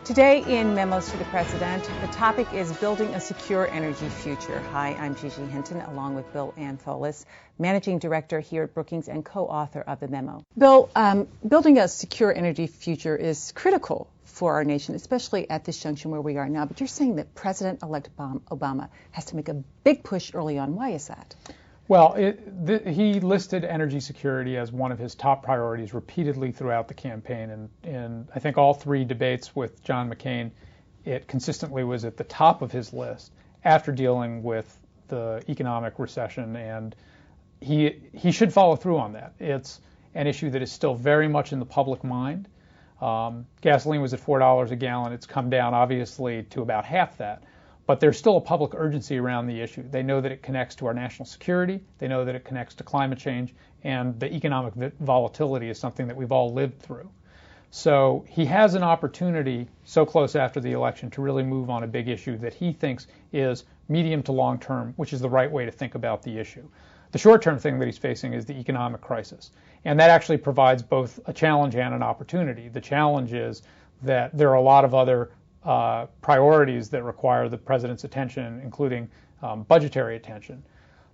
Today in Memos to the President, the topic is building a secure energy future. Hi, I'm Gigi Hinton, along with Bill Antholis, Managing Director here at Brookings and co-author of the memo. Bill, building a secure energy future is critical for our nation, especially at this junction where we are now. But you're saying that President-elect Obama has to make a big push early on. Why is that? Well, he listed energy security as one of his top priorities repeatedly throughout the campaign. And in, I think, all three debates with John McCain, it consistently was at the top of his list after dealing with the economic recession. And he should follow through on that. It's an issue that is still very much in the public mind. Gasoline was at $4 a gallon. It's come down, obviously, to about half that. But there's still a public urgency around the issue. They know that it connects to our national security. They know that it connects to climate change. And the economic volatility is something that we've all lived through. So he has an opportunity so close after the election to really move on a big issue that he thinks is medium to long term, which is the right way to think about the issue. The short-term thing that he's facing is the economic crisis. And that actually provides both a challenge and an opportunity. The challenge is that there are a lot of other priorities that require the president's attention, including budgetary attention.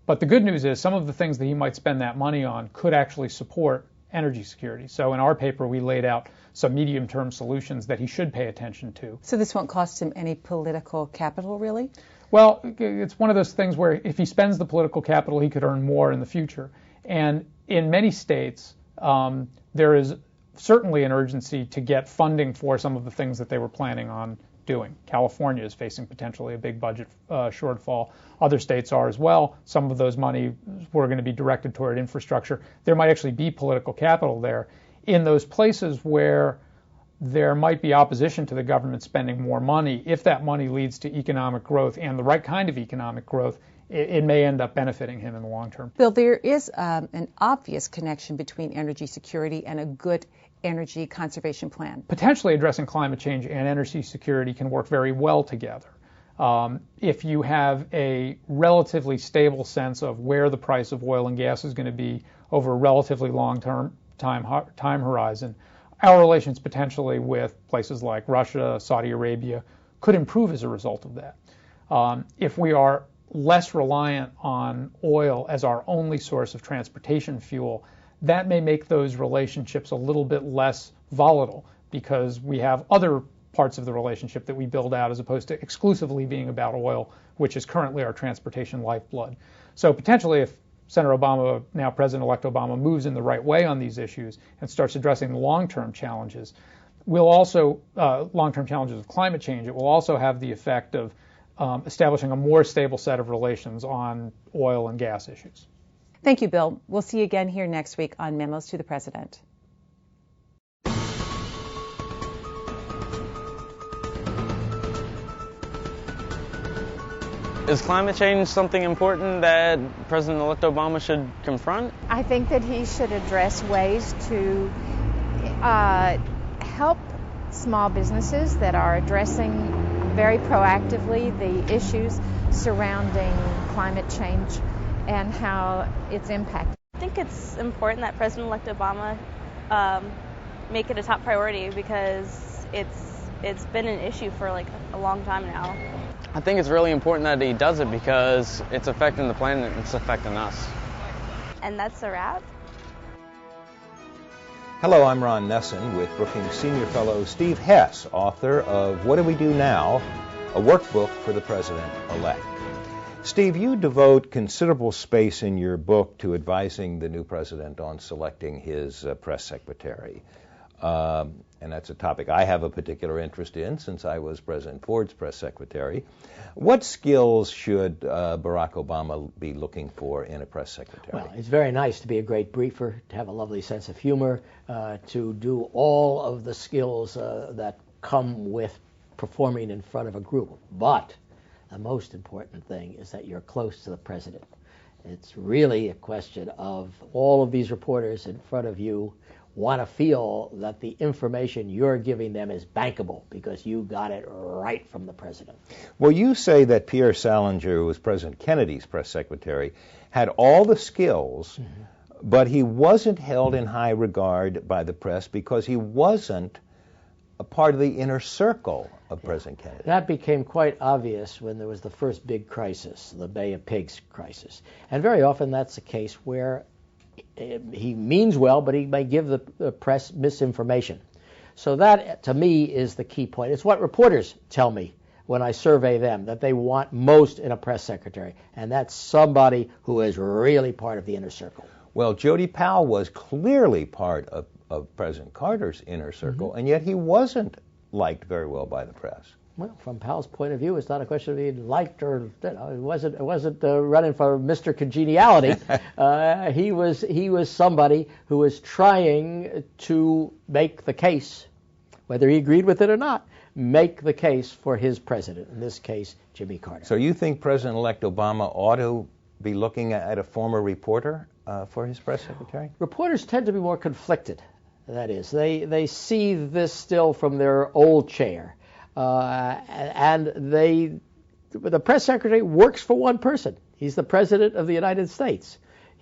But the good news is some of the things that he might spend that money on could actually support energy security. So in our paper, we laid out some medium-term solutions that he should pay attention to. So this won't cost him any political capital, really? Well, it's one of those things where if he spends the political capital, he could earn more in the future. And in many states, there is certainly an urgency to get funding for some of the things that they were planning on doing. California is facing potentially a big budget shortfall. Other states are as well. Some of those money were going to be directed toward infrastructure. There might actually be political capital there. In those places where there might be opposition to the government spending more money, if that money leads to economic growth and the right kind of economic growth, it may end up benefiting him in the long term. Bill, there is an obvious connection between energy security and a good energy conservation plan. Potentially addressing climate change and energy security can work very well together. If you have a relatively stable sense of where the price of oil and gas is going to be over a relatively long time horizon, our relations potentially with places like Russia, Saudi Arabia could improve as a result of that. If we are less reliant on oil as our only source of transportation fuel, that may make those relationships a little bit less volatile because we have other parts of the relationship that we build out as opposed to exclusively being about oil, which is currently our transportation lifeblood. So potentially if Senator Obama, now President-elect Obama, moves in the right way on these issues and starts addressing the long-term challenges, long-term challenges of climate change, it will also have the effect of establishing a more stable set of relations on oil and gas issues. Thank you, Bill. We'll see you again here next week on Memos to the President. Is climate change something important that President-elect Obama should confront? I think that he should address ways to help small businesses that are addressing very proactively the issues surrounding climate change and how it's impacted. I think it's important that President-elect Obama make it a top priority because it's been an issue for like a long time now. I think it's really important that he does it because it's affecting the planet and it's affecting us. And that's a wrap. Hello, I'm Ron Nesson with Brookings Senior Fellow Steve Hess, author of What Do We Do Now?, a workbook for the President-elect. Steve, you devote considerable space in your book to advising the new president on selecting his press secretary. And that's a topic I have a particular interest in since I was President Ford's press secretary. What skills should Barack Obama be looking for in a press secretary? Well, it's very nice to be a great briefer, to have a lovely sense of humor, to do all of the skills that come with performing in front of a group. But the most important thing is that you're close to the president. It's really a question of all of these reporters in front of you want to feel that the information you're giving them is bankable because you got it right from the president. Well, you say that Pierre Salinger, who was President Kennedy's press secretary, had all the skills, but he wasn't held in high regard by the press because he wasn't a part of the inner circle of President Kennedy. That became quite obvious when there was the first big crisis, the Bay of Pigs crisis. And very often that's the case where he means well, but he may give the press misinformation. So that, to me, is the key point. It's what reporters tell me when I survey them, that they want most in a press secretary, and that's somebody who is really part of the inner circle. Well, Jody Powell was clearly part of President Carter's inner circle, and yet he wasn't liked very well by the press. Well, from Powell's point of view, it's not a question of being liked or, it wasn't running for Mr. Congeniality. He was somebody who was trying to make the case, whether he agreed with it or not, make the case for his president, in this case, Jimmy Carter. So you think President-elect Obama ought to be looking at a former reporter for his press secretary? Reporters tend to be more conflicted. That is, they see this still from their old chair. And the press secretary works for one person. He's the president of the United States.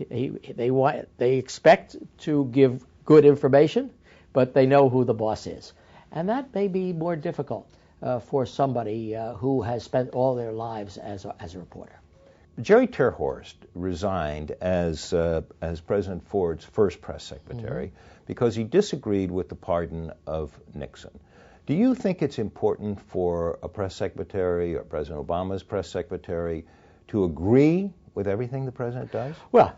They expect to give good information, but they know who the boss is. And that may be more difficult for somebody who has spent all their lives as a reporter. Jerry Terhorst resigned as President Ford's first press secretary because he disagreed with the pardon of Nixon. Do you think it's important for a press secretary or President Obama's press secretary to agree with everything the president does? Well,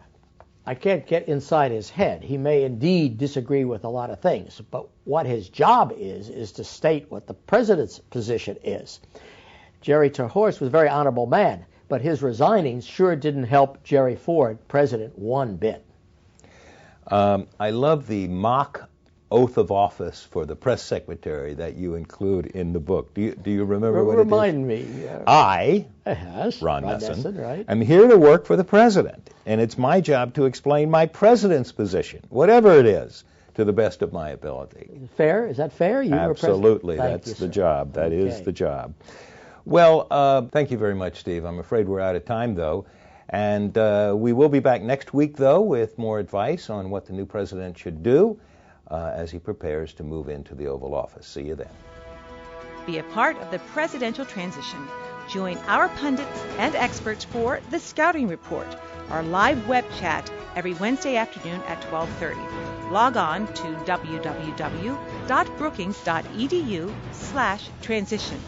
I can't get inside his head. He may indeed disagree with a lot of things, but what his job is to state what the president's position is. Jerry Terhorst was a very honorable man, but his resigning sure didn't help Jerry Ford, president, one bit. I love the mock oath of office for the press secretary that you include in the book. Do you remember what it is? Remind me. I, yes, Ron Nesson, right. am here to work for the president, and it's my job to explain my president's position, whatever it is, to the best of my ability. Fair? Is that fair? You Absolutely. Were That's you, the sir. job. That Okay. is the job. Well, thank you very much, Steve. I'm afraid we're out of time, though. And we will be back next week, though, with more advice on what the new president should do as he prepares to move into the Oval Office. See you then. Be a part of the presidential transition. Join our pundits and experts for The Scouting Report, our live web chat every Wednesday afternoon at 12:30. Log on to www.brookings.edu/transition.